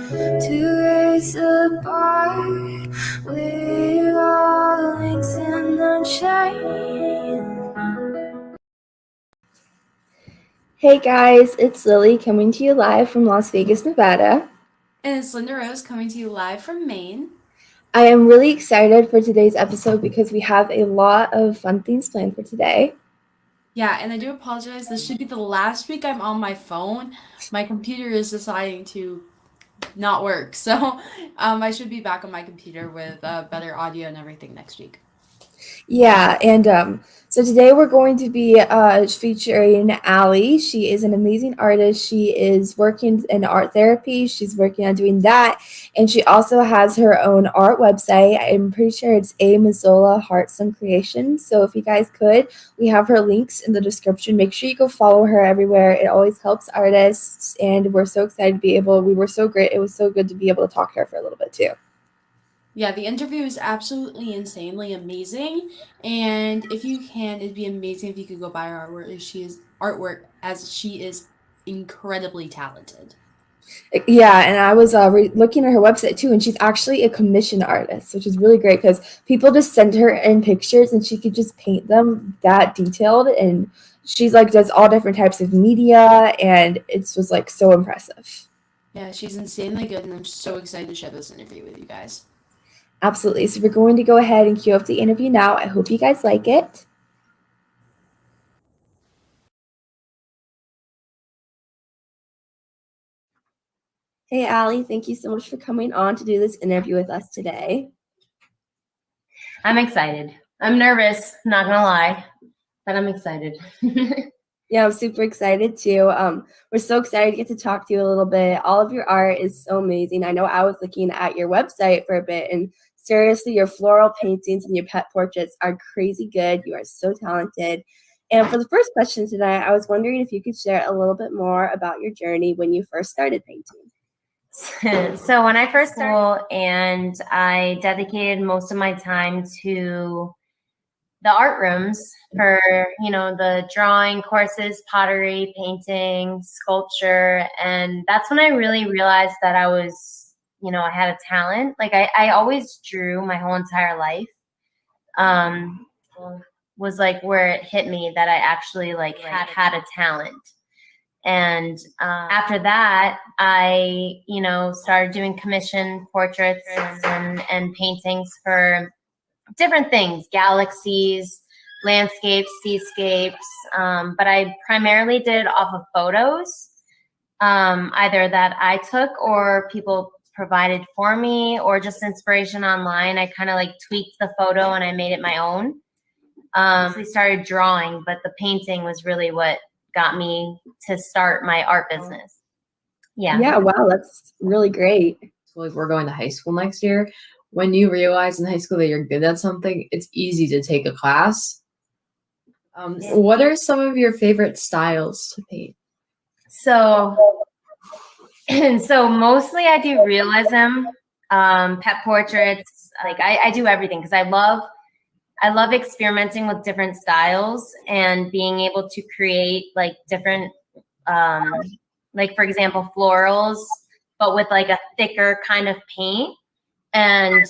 to raise a bar with all links in the chain. Hey guys, it's Lilly coming to you live from Las Vegas, Nevada. And it's LindaRose coming to you live from Maine. I am really excited for today's episode because we have a lot of fun things planned for today. Yeah, and I do apologize. This should be the last week I'm on my phone. My computer is deciding to not work. So I should be back on my computer with better audio and everything next week. Yeah, and so today we're going to be featuring Allie. She is an amazing artist. She is working in art therapy. She's working on doing that, and she also has her own art website. I'm pretty sure it's Allie Mazzola Hearts and Creations. So if you guys could, we have her links in the description. Make sure you go follow her everywhere. It always helps artists, and we're so excited to be able. We were so great. It was so good to be able to talk to her for a little bit too. Yeah, the interview is absolutely insanely amazing. And if you can, it'd be amazing if you could go buy her artwork as she is incredibly talented. Yeah, and I was looking at her website too, and she's actually a commission artist, which is really great because people just send her in pictures and she could just paint them that detailed. And she's like does all different types of media, and it was like so impressive. Yeah, she's insanely good, and I'm so excited to share this interview with you guys. Absolutely. So we're going to go ahead and cue up the interview now. I hope you guys like it. Hey, Allie, thank you so much for coming on to do this interview with us today. I'm excited. I'm nervous, not gonna lie, but I'm excited. Yeah, I'm super excited too. We're so excited to get to talk to you a little bit. All of your art is so amazing. I know I was looking at your website for a bit, and seriously, your floral paintings and your pet portraits are crazy good. You are so talented. And for the first question tonight, I was wondering if you could share a little bit more about your journey when you first started painting. So when I first started, and I dedicated most of my time to the art rooms for, the drawing courses, pottery, painting, sculpture. And that's when I really realized that I was, I had a talent. Like I always drew my whole entire life. Was like where it hit me that I actually had a talent. And after that, I, started doing commission portraits and paintings for different things, galaxies, landscapes, seascapes. But I primarily did it off of photos, either that I took or people provided for me, or just inspiration online. I kind of tweaked the photo and I made it my own. We started drawing, but the painting was really what got me to start my art business. Yeah, wow, that's really great. So we're going to high school next year. When you realize in high school that you're good at something, it's easy to take a class. What are some of your favorite styles to paint? So mostly I do realism, pet portraits. I do everything because I love experimenting with different styles and being able to create different, for example, florals, but with a thicker kind of paint and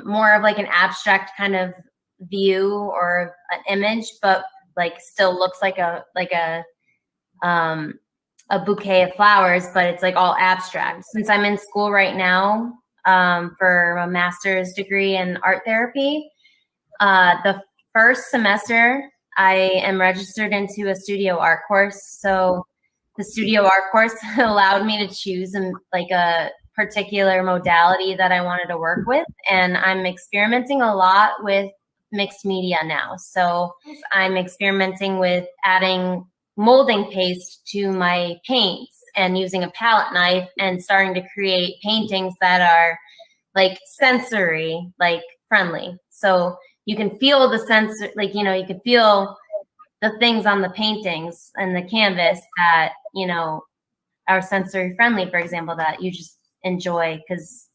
more of an abstract kind of view or an image, but still looks like a bouquet of flowers, but it's all abstract. Since I'm in school right now for a master's degree in art therapy, the first semester I am registered into a studio art course. So the studio art course allowed me to choose a particular modality that I wanted to work with. And I'm experimenting a lot with mixed media now. So I'm experimenting with adding molding paste to my paints and using a palette knife and starting to create paintings that are sensory, friendly. So you can feel the sensor, you can feel the things on the paintings and the canvas that, are sensory friendly, for example, that you just enjoy, because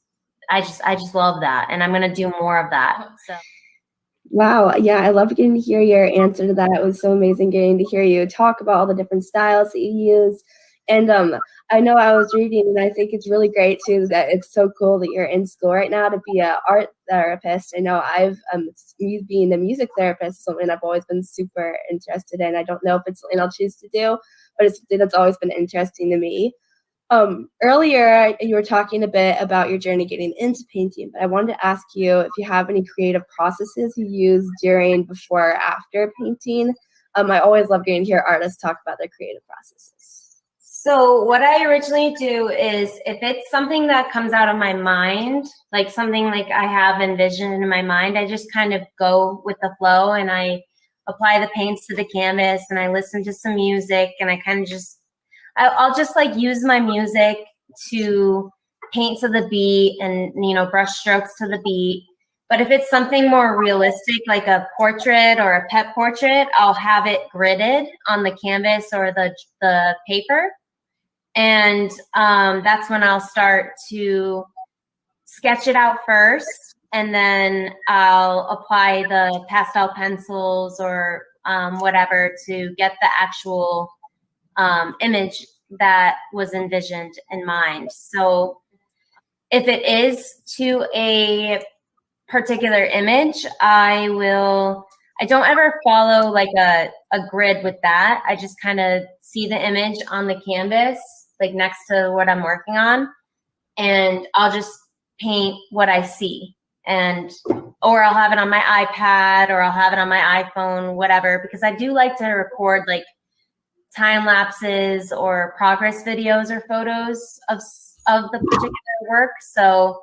I just love that. And I'm going to do more of that. So. Wow. Yeah, I love getting to hear your answer to that. It was so amazing getting to hear you talk about all the different styles that you use. And I know I was reading, and I think it's really great too that it's so cool that you're in school right now to be an art therapist. I know I've me being a music therapist is something I've always been super interested in. I don't know if it's something I'll choose to do, but it's something that's always been interesting to me. Earlier, you were talking a bit about your journey getting into painting, but I wanted to ask you if you have any creative processes you use during, before, or after painting. I always love getting to hear artists talk about their creative processes. So what I originally do is if it's something that comes out of my mind, like something like I have envisioned in my mind, I just kind of go with the flow and I apply the paints to the canvas and I listen to some music and I kind of just, I'll just like use my music to paint to the beat and, you know, brush strokes to the beat. But if it's something more realistic, like a portrait or a pet portrait, I'll have it gridded on the canvas or the paper. And that's when I'll start to sketch it out first. And then I'll apply the pastel pencils or whatever to get the actual image that was envisioned in mind. So if it is to a particular image, I don't ever follow like a grid with that. I just kind of see the image on the canvas, like next to what I'm working on, and I'll just paint what I see. Or I'll have it on my iPad or I'll have it on my iPhone, whatever, because I do like to record like time lapses or progress videos or photos of the particular work. So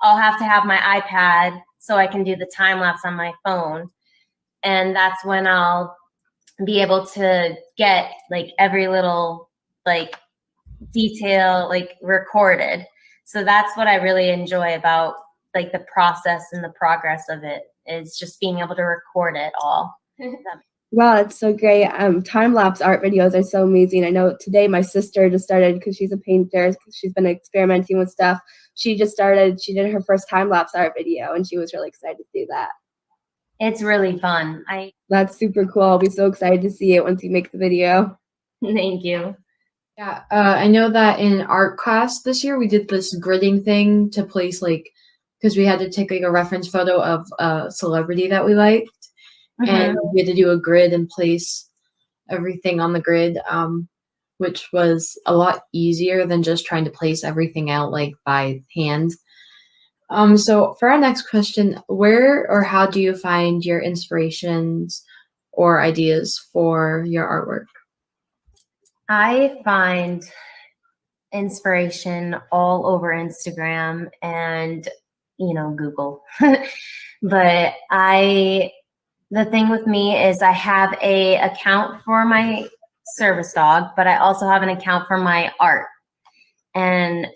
I'll have to have my iPad so I can do the time lapse on my phone. And that's when I'll be able to get like every little like detail like recorded. So that's what I really enjoy about like the process and the progress of it, is just being able to record it all. Wow, that's so great. Time-lapse art videos are so amazing. I know today my sister just started, because she's a painter, she's been experimenting with stuff. She did her first time-lapse art video, and she was really excited to do that. It's really fun. That's super cool. I'll be so excited to see it once you make the video. Thank you. Yeah, I know that in art class this year, we did this gridding thing to place like, because we had to take like a reference photo of a celebrity that we liked. And we had to do a grid and place everything on the grid, which was a lot easier than just trying to place everything out like by hand. So for our next question, where or how do you find your inspirations or ideas for your artwork? I find inspiration all over Instagram and, you know, Google. But the thing with me is I have a account for my service dog, but I also have an account for my art. And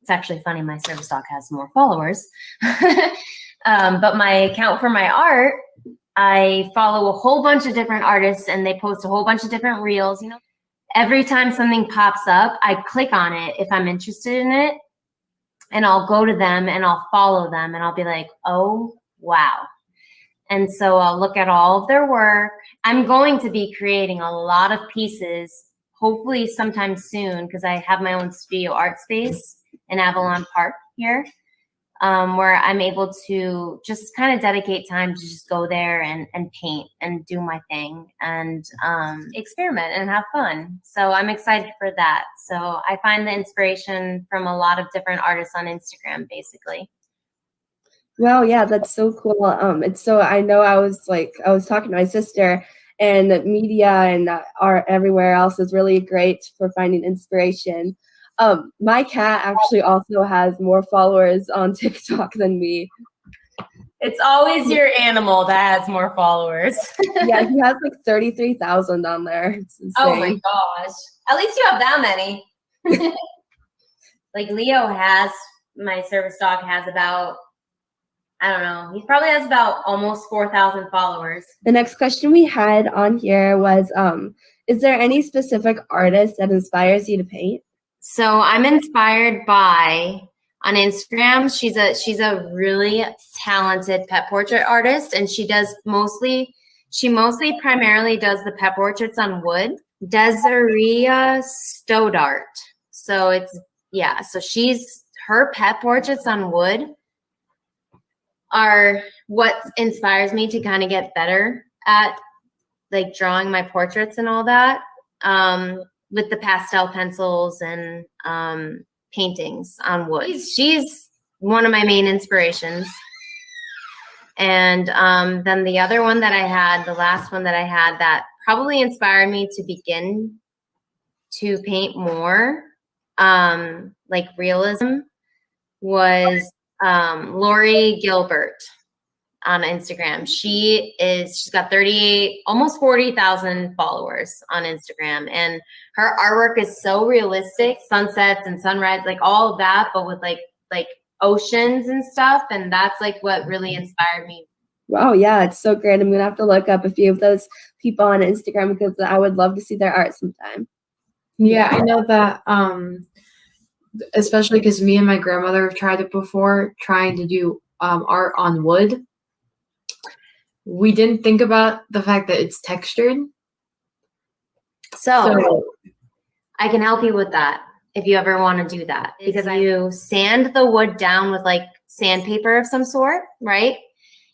it's actually funny, my service dog has more followers. But my account for my art, I follow a whole bunch of different artists and they post a whole bunch of different reels. You know, every time something pops up, I click on it if I'm interested in it, and I'll go to them and I'll follow them and I'll be like, oh, wow. And so I'll look at all of their work. I'm going to be creating a lot of pieces, hopefully sometime soon, because I have my own studio art space in Avalon Park here, where I'm able to just kind of dedicate time to just go there and paint and do my thing and experiment and have fun. So I'm excited for that. So I find the inspiration from a lot of different artists on Instagram, basically. Well, yeah, that's so cool. I know I was talking to my sister, and media and art everywhere else is really great for finding inspiration. My cat actually also has more followers on TikTok than me. It's always your animal that has more followers. Yeah, he has like 33,000 on there. It's insane. Oh my gosh. At least you have that many. Like Leo my service dog has about, I don't know, he probably has about almost 4,000 followers. The next question we had on here was, is there any specific artist that inspires you to paint? So I'm inspired by, on Instagram, she's a really talented pet portrait artist, and she primarily does the pet portraits on wood. Desiree Stoddart. So so her pet portraits on wood are what inspires me to kind of get better at like drawing my portraits and all that, with the pastel pencils and paintings on wood. She's one of my main inspirations. And then the other one that I had, the last one that I had that probably inspired me to begin to paint more, like realism, was Lori Gilbert on Instagram. She's got 38, almost 40,000 followers on Instagram. And her artwork is so realistic, sunsets and sunrise, like all of that, but with like oceans and stuff. And that's like what really inspired me. Wow, yeah, it's so great. I'm gonna have to look up a few of those people on Instagram because I would love to see their art sometime. Yeah, I know that, especially because me and my grandmother have tried it before, trying to do art on wood. We didn't think about the fact that it's textured. So I can help you with that if you ever want to do that, because you sand the wood down with like sandpaper of some sort, right?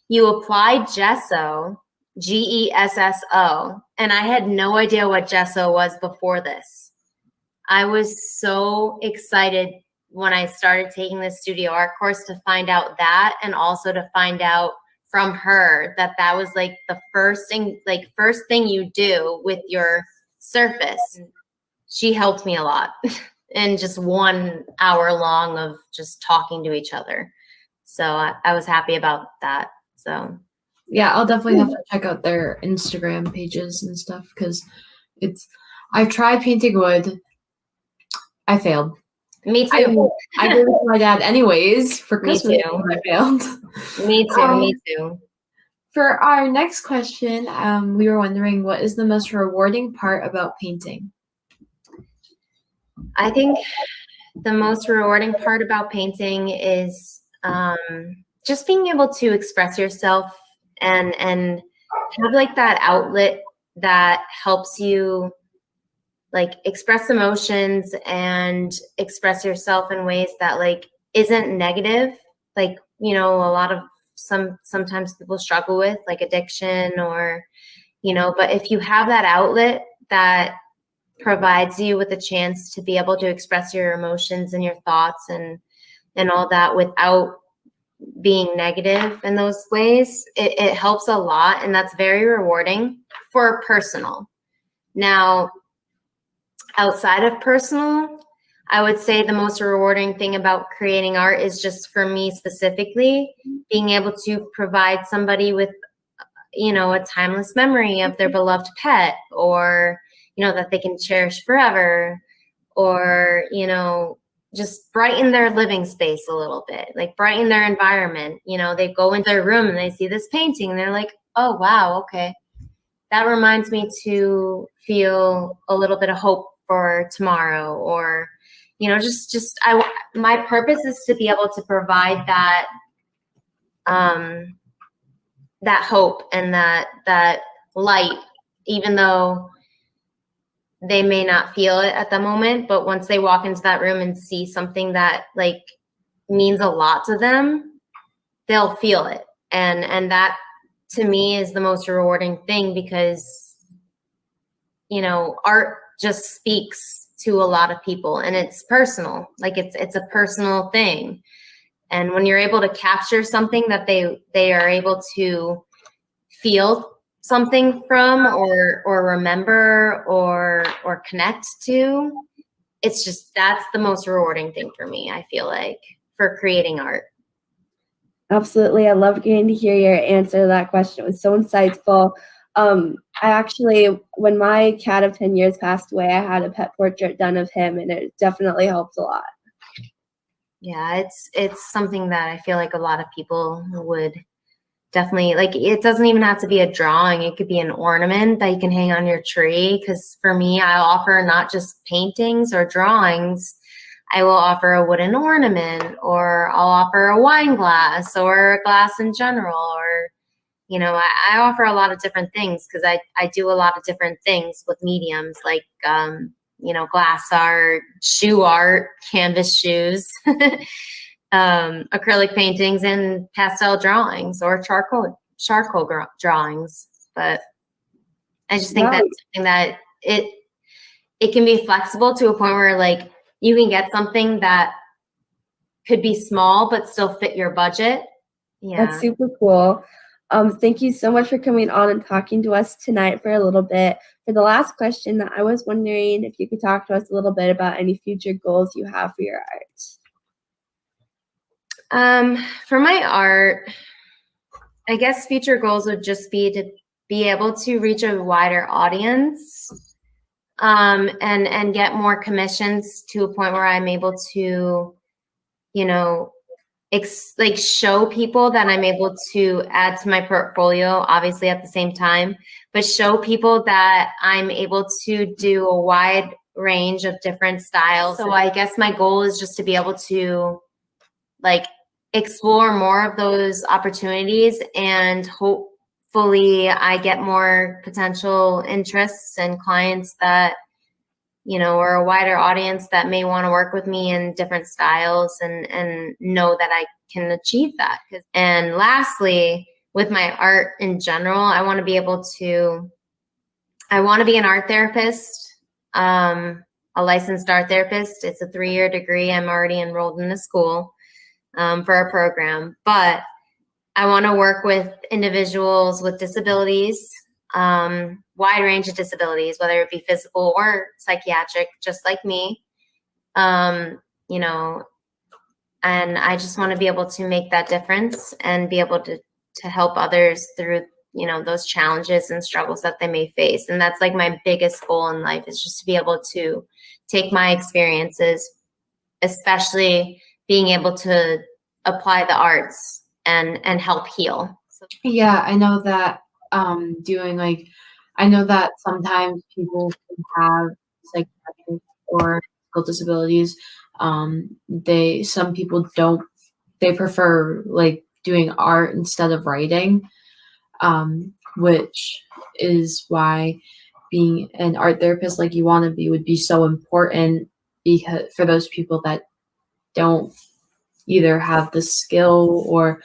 You apply gesso, Gesso, and I had no idea what gesso was before this. I was so excited when I started taking this studio art course to find out that, and also to find out from her that was like the first thing you do with your surface. She helped me a lot in just 1 hour long of just talking to each other. So I was happy about that. So yeah, I'll definitely have to check out their Instagram pages and stuff, because I've tried painting wood. I failed. Me too. I gave it to my dad anyways for Christmas. Me too. I failed. Me too. Me too. For our next question, we were wondering, what is the most rewarding part about painting? I think the most rewarding part about painting is just being able to express yourself and have like that outlet that helps you like express emotions and express yourself in ways that like isn't negative. Like, you know, a lot of sometimes people struggle with like addiction or, you know, but if you have that outlet that provides you with a chance to be able to express your emotions and your thoughts and all that without being negative in those ways, it helps a lot. And that's very rewarding for personal. Now, outside of personal, I would say the most rewarding thing about creating art is just for me specifically, being able to provide somebody with, you know, a timeless memory of their beloved pet, or, you know, that they can cherish forever, or, you know, just brighten their living space a little bit, like brighten their environment. You know, they go into their room and they see this painting and they're like, oh, wow, okay. That reminds me to feel a little bit of hope for tomorrow, or, you know, my purpose is to be able to provide that, that hope and that light, even though they may not feel it at the moment, but once they walk into that room and see something that like means a lot to them, they'll feel it. And that to me is the most rewarding thing, because, you know, art just speaks to a lot of people and it's personal. Like it's a personal thing. And when you're able to capture something that they are able to feel something from, or remember, or connect to, it's just, that's the most rewarding thing for me, I feel like, for creating art. Absolutely. I love getting to hear your answer to that question. It was so insightful. I actually, when my cat of 10 years passed away, I had a pet portrait done of him, and it definitely helped a lot. Yeah, it's something that I feel like a lot of people would definitely like. It doesn't even have to be a drawing. It could be an ornament that you can hang on your tree. Because for me, I offer not just paintings or drawings. I will offer a wooden ornament, or I'll offer a wine glass, or a glass in general, or, you know, I offer a lot of different things because I do a lot of different things with mediums, like glass art, shoe art, canvas shoes, acrylic paintings, and pastel drawings or charcoal drawings. But I just think Wow. that's something that it can be flexible to a point where like you can get something that could be small but still fit your budget. Yeah. That's super cool. Thank you so much for coming on and talking to us tonight for a little bit. For the last question, I was wondering if you could talk to us a little bit about any future goals you have for your art. For my art, I guess future goals would just be to be able to reach a wider audience, and get more commissions to a point where I'm able to, show people that I'm able to add to my portfolio, obviously at the same time, but show people that I'm able to do a wide range of different styles. So I guess my goal is just to be able to explore more of those opportunities, and hopefully I get more potential interests and clients that, or a wider audience that may want to work with me in different styles, and know that I can achieve that. And lastly, with my art in general, I want to be an art therapist, a licensed art therapist. It's a 3-year degree. I'm already enrolled in the school for a program, but I want to work with individuals with disabilities, wide range of disabilities, whether it be physical or psychiatric, just like me. And I just want to be able to make that difference and be able to help others through, those challenges and struggles that they may face. And that's like my biggest goal in life, is just to be able to take my experiences, especially being able to apply the arts and help heal. Yeah, I know that I know that sometimes people can have psychiatric or physical disabilities. Some people they prefer doing art instead of writing, which is why being an art therapist like you want to be would be so important, because for those people that don't either have the skill or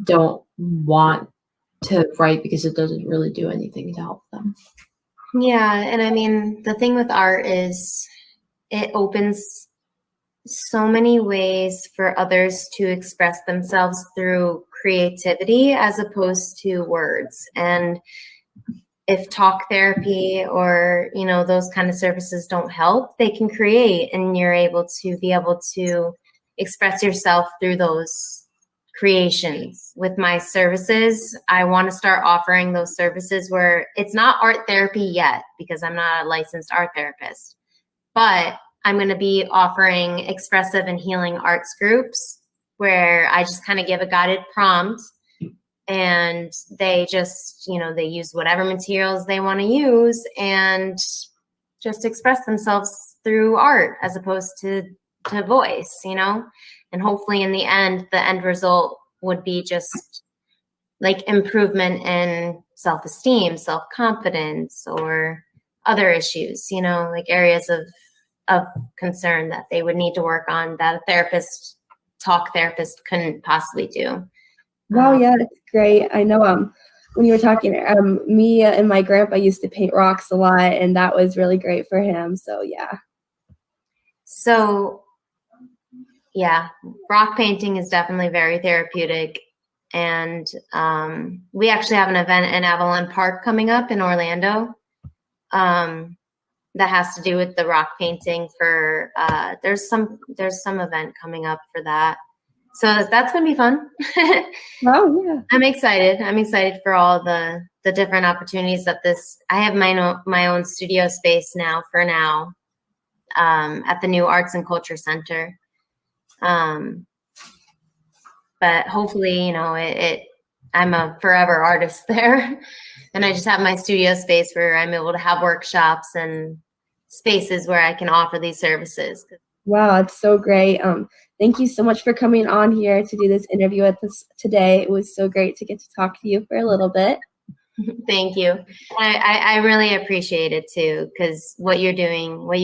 don't want to write because it doesn't really do anything to help them. Yeah, and I mean, the thing with art is it opens so many ways for others to express themselves through creativity as opposed to words. And if talk therapy or, those kind of services don't help, they can create, and you're able to express yourself through those creations. With my services, I want to start offering those services where it's not art therapy yet, because I'm not a licensed art therapist, but I'm going to be offering expressive and healing arts groups where I just kind of give a guided prompt, and they just, they use whatever materials they want to use and just express themselves through art as opposed to voice, and hopefully in the end result would be just improvement in self-esteem, self-confidence, or other issues, areas of concern that they would need to work on that a talk therapist couldn't possibly do. Wow, yeah, that's great. I know when you were talking, me and my grandpa used to paint rocks a lot, and that was really great for him. So yeah. So yeah, rock painting is definitely very therapeutic. And we actually have an event in Avalon Park coming up in Orlando that has to do with the rock painting for there's some event coming up for that. So that's going to be fun. Wow, yeah. I'm excited for all the different opportunities that I have my own studio space now at the new Arts and Culture Center. But hopefully, I'm a forever artist there, and I just have my studio space where I'm able to have workshops and spaces where I can offer these services. Wow, it's so great. Thank you so much for coming on here to do this interview with us today. It was so great to get to talk to you for a little bit. Thank you. I really appreciate it too, because what you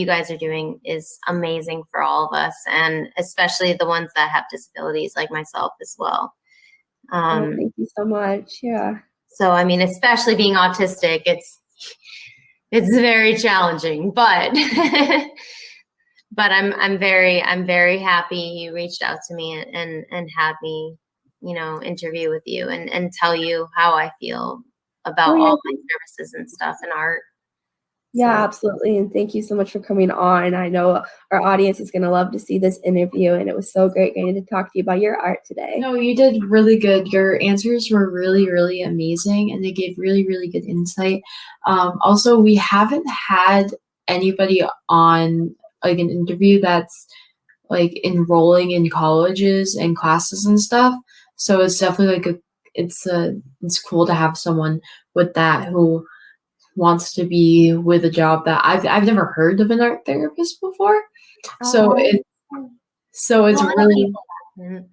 guys are doing is amazing for all of us, and especially the ones that have disabilities like myself as well. Oh, thank you so much. Yeah. So, I mean, especially being autistic, it's very challenging, but but I'm very happy you reached out to me and had me, interview with you and tell you how I feel about Oh, yeah. all my services and stuff and art. Yeah, So, absolutely. And thank you so much for coming on. I know our audience is going to love to see this interview, and it was so great getting to talk to you about your art today. No, you did really good. Your answers were really, really amazing, and they gave really, really good insight. Also, we haven't had anybody on like an interview that's like enrolling in colleges and classes and stuff. So it's definitely like it's cool to have someone with that who wants to be with a job that I've never heard of an art therapist before. So it's a lot of really people haven't.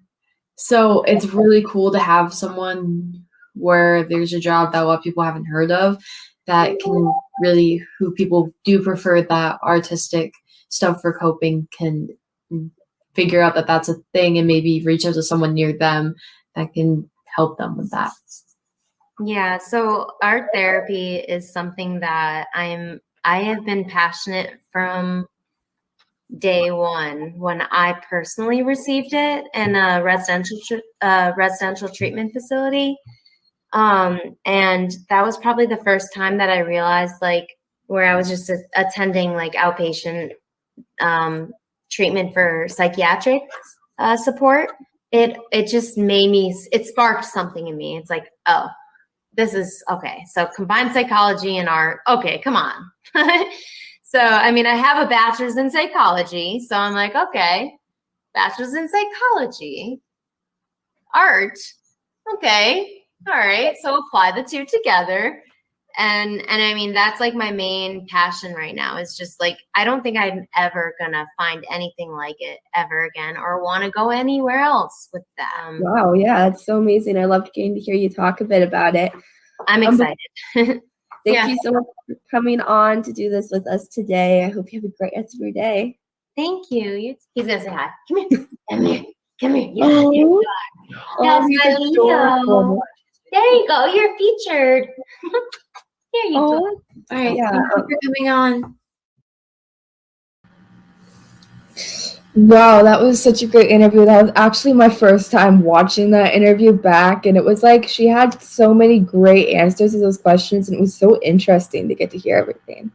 so it's really cool to have someone where there's a job that a lot of people haven't heard of that can really, who people do prefer that artistic stuff for coping, can figure out that that's a thing and maybe reach out to someone near them that can help them with that. Yeah, so art therapy is something that I have been passionate from day one when I personally received it in a residential treatment facility. And that was probably the first time that I realized, like, where I was just attending like outpatient treatment for psychiatric support. It just made me, it sparked something in me. It's like, oh, this is okay. So combined psychology and art. Okay, come on. So, I mean, I have a bachelor's in psychology. So I'm like, okay, bachelor's in psychology, art. Okay, all right. So apply the two together. And I mean, that's like my main passion right now, is just like, I don't think I'm ever gonna find anything like it ever again or want to go anywhere else with that. Wow, yeah, that's so amazing. I loved getting to hear you talk a bit about it. I'm excited. Thank you so much for coming on to do this with us today. I hope you have a great rest of your day. Thank you. He's gonna say hi. Come here. Come here. Come here. Yeah, Oh, here you are. That's he's my adorable. Leo. There you go. You're featured. Here you go. All right. Yeah. Thank you for coming on. Wow, that was such a great interview. That was actually my first time watching that interview back, and it was like she had so many great answers to those questions, and it was so interesting to get to hear everything.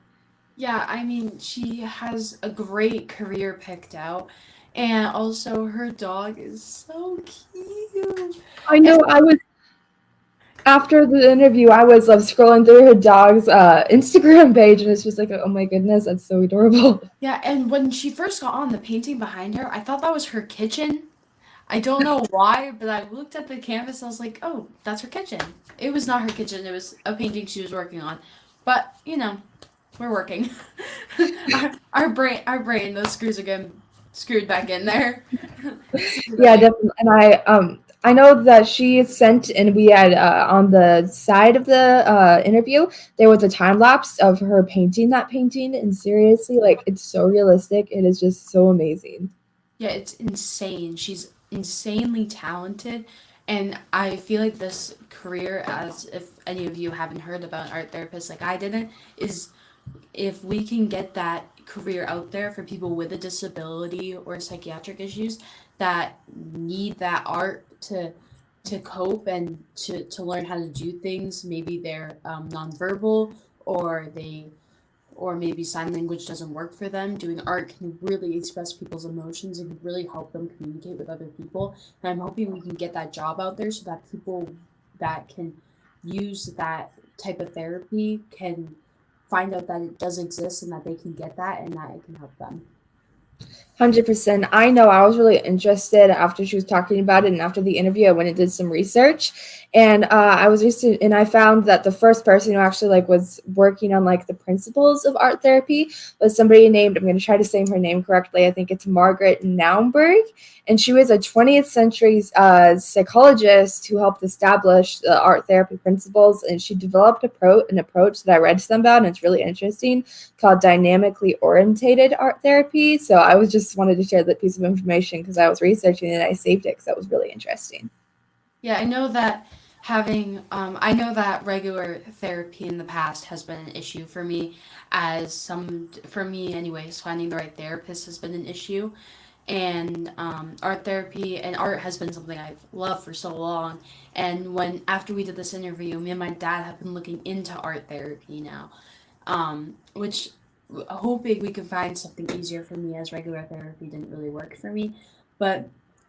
Yeah, I mean, she has a great career picked out, and also her dog is so cute. I know. After the interview, I was scrolling through her dog's Instagram page, and it's just like, oh my goodness, that's so adorable. Yeah, and when she first got on the painting behind her, I thought that was her kitchen. I don't know why, but I looked at the canvas and I was like, oh, that's her kitchen. It was not her kitchen, it was a painting she was working on. But, we're working. our brain, those screws are getting screwed back in there. Yeah, definitely. And I know that she sent, and we had on the side of the interview, there was a time lapse of her painting that painting, and seriously, like, it's so realistic. It is just so amazing. Yeah, it's insane. She's insanely talented, and I feel like this career, as if any of you haven't heard about an art therapist like I didn't, is if we can get that career out there for people with a disability or psychiatric issues that need that art to cope and to learn how to do things. Maybe they're nonverbal, or maybe sign language doesn't work for them. Doing art can really express people's emotions and can really help them communicate with other people. And I'm hoping we can get that job out there so that people that can use that type of therapy can find out that it does exist and that they can get that and that it can help them. 100%. I know I was really interested after she was talking about it, and after the interview, I went and did some research, and I found that the first person who actually like was working on like the principles of art therapy was somebody named, I'm going to try to say her name correctly. I think it's Margaret Naumburg, and she was a 20th century psychologist who helped establish the art therapy principles, and she developed an approach that I read some about, and it's really interesting, called dynamically orientated art therapy. So I was just wanted to share that piece of information because I was researching it and I saved it because that was really interesting. Yeah, I know that regular therapy in the past has been an issue for me, for me anyways, finding the right therapist has been an issue. And art therapy and art has been something I've loved for so long. And after we did this interview, me and my dad have been looking into art therapy now, which hoping we could find something easier for me, as regular therapy didn't really work for me. But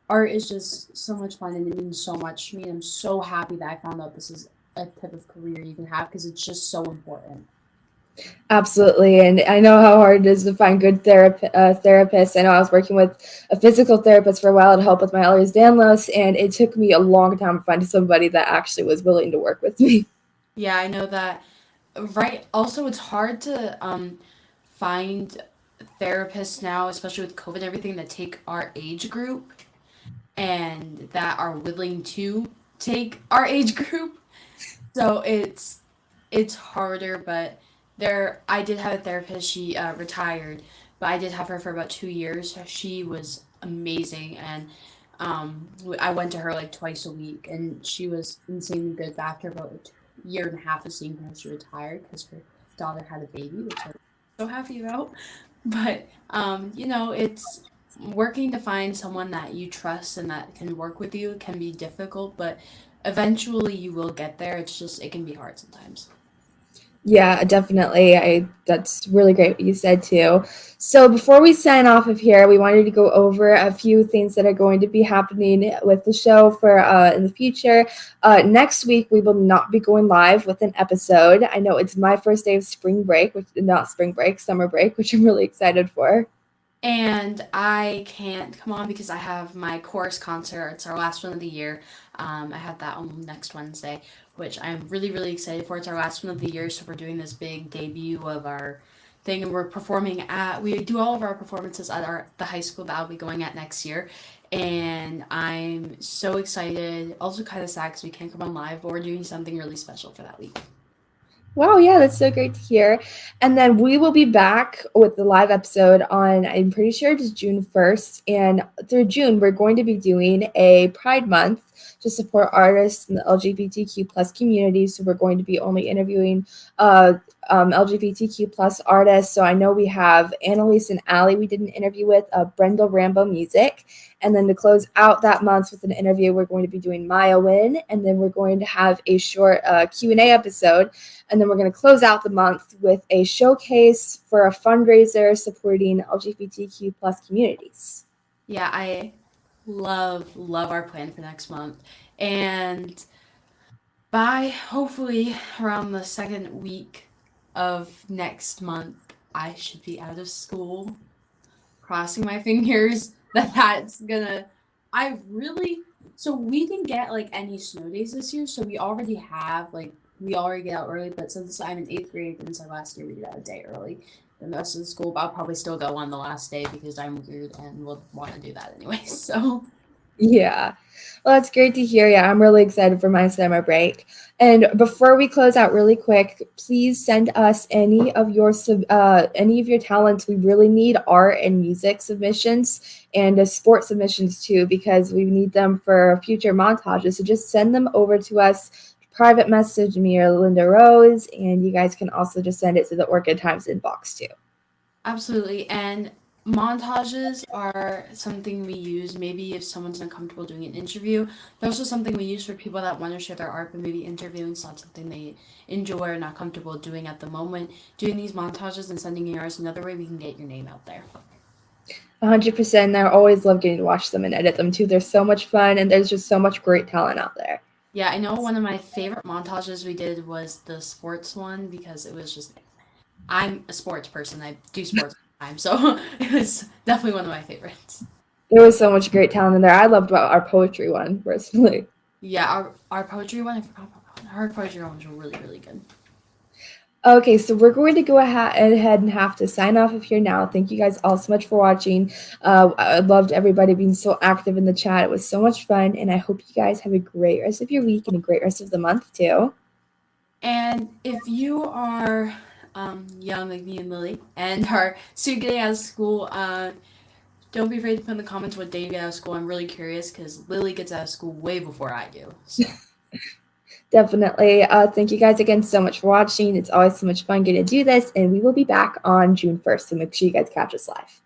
art is just so much fun and it means so much to me. I'm so happy that I found out this is a type of career you can have because it's just so important. Absolutely. And I know how hard it is to find good therapists. I know I was working with a physical therapist for a while to help with my Ehlers-Danlos, and it took me a long time to find somebody that actually was willing to work with me. Yeah, I know that. Right. Also, it's hard to find therapists now, especially with COVID and everything, that take our age group and that are willing to take our age group. So it's harder, but I did have a therapist. She retired, but I did have her for about 2 years. She was amazing, and I went to her like twice a week, and she was insanely good. But after about a year and a half of seeing her, she retired because her daughter had a baby, which I'm so happy about. But it's working to find someone that you trust and that can work with you can be difficult, but eventually you will get there. It's just it can be hard sometimes. Yeah, definitely. That's really great what you said too. So before we sign off of here, we wanted to go over a few things that are going to be happening with the show for in the future. Next week we will not be going live with an episode. I know it's my first day of spring break, summer break, which I'm really excited for. And I can't come on because I have my chorus concert. It's our last one of the year. I have that on next Wednesday, which I'm really, really excited for. It's our last one of the year, so we're doing this big debut of our thing, and we do all of our performances at the high school that I'll be going at next year. And I'm so excited. Also kind of sad because we can't come on live, but we're doing something really special for that week. Wow, yeah, that's so great to hear. And then we will be back with the live episode on, I'm pretty sure it's June 1st. And through June, we're going to be doing a Pride Month to support artists in the LGBTQ plus community. So we're going to be only interviewing LGBTQ plus artists. So I know we have Annalise and Allie we did an interview with, Brendel Rambo Music. And then to close out that month with an interview, we're going to be doing Maya Win. And then we're going to have a short Q&A episode. And then we're going to close out the month with a showcase for a fundraiser supporting LGBTQ plus communities. Yeah, I love our plan for next month. And by hopefully around the second week of next month, I should be out of school. Crossing my fingers that's gonna. So we didn't get like any snow days this year, so we already get out early, but since I'm in 8th grade and it's our last year, we get out a day early than the rest of the school, but I'll probably still go on the last day because I'm weird and will want to do that anyway, so. Yeah. Well, that's great to hear. Yeah, I'm really excited for my summer break. And before we close out really quick, please send us any of your talents. We really need art and music submissions and sport submissions too, because we need them for future montages. So just send them over to us. Private message me or LindaRose, and you guys can also just send it to the Orchid Times inbox too. Absolutely. And montages are something we use maybe if someone's uncomfortable doing an interview. They're also something we use for people that want to share their art, but maybe interviewing is not something they enjoy or not comfortable doing at the moment. Doing these montages and sending yours another way we can get your name out there. 100%. I always love getting to watch them and edit them too. They're so much fun, and there's just so much great talent out there. Yeah, I know one of my favorite montages we did was the sports one because it was just, I'm a sports person. I do sports all time. So it was definitely one of my favorites. There was so much great talent in there. I loved our poetry one personally. Yeah, our poetry one, I forgot about that one. Our poetry one was really, really good. Okay, so we're going to go ahead and have to sign off of here now. Thank you guys all so much for watching. I loved everybody being so active in the chat. It was so much fun, and I hope you guys have a great rest of your week and a great rest of the month too. And if you are young like me and Lily and are soon getting out of school, don't be afraid to put in the comments what day you get out of school. I'm really curious because Lily gets out of school way before I do. So. Definitely. Thank you guys again so much for watching. It's always so much fun getting to do this, and we will be back on June 1st, so make sure you guys catch us live.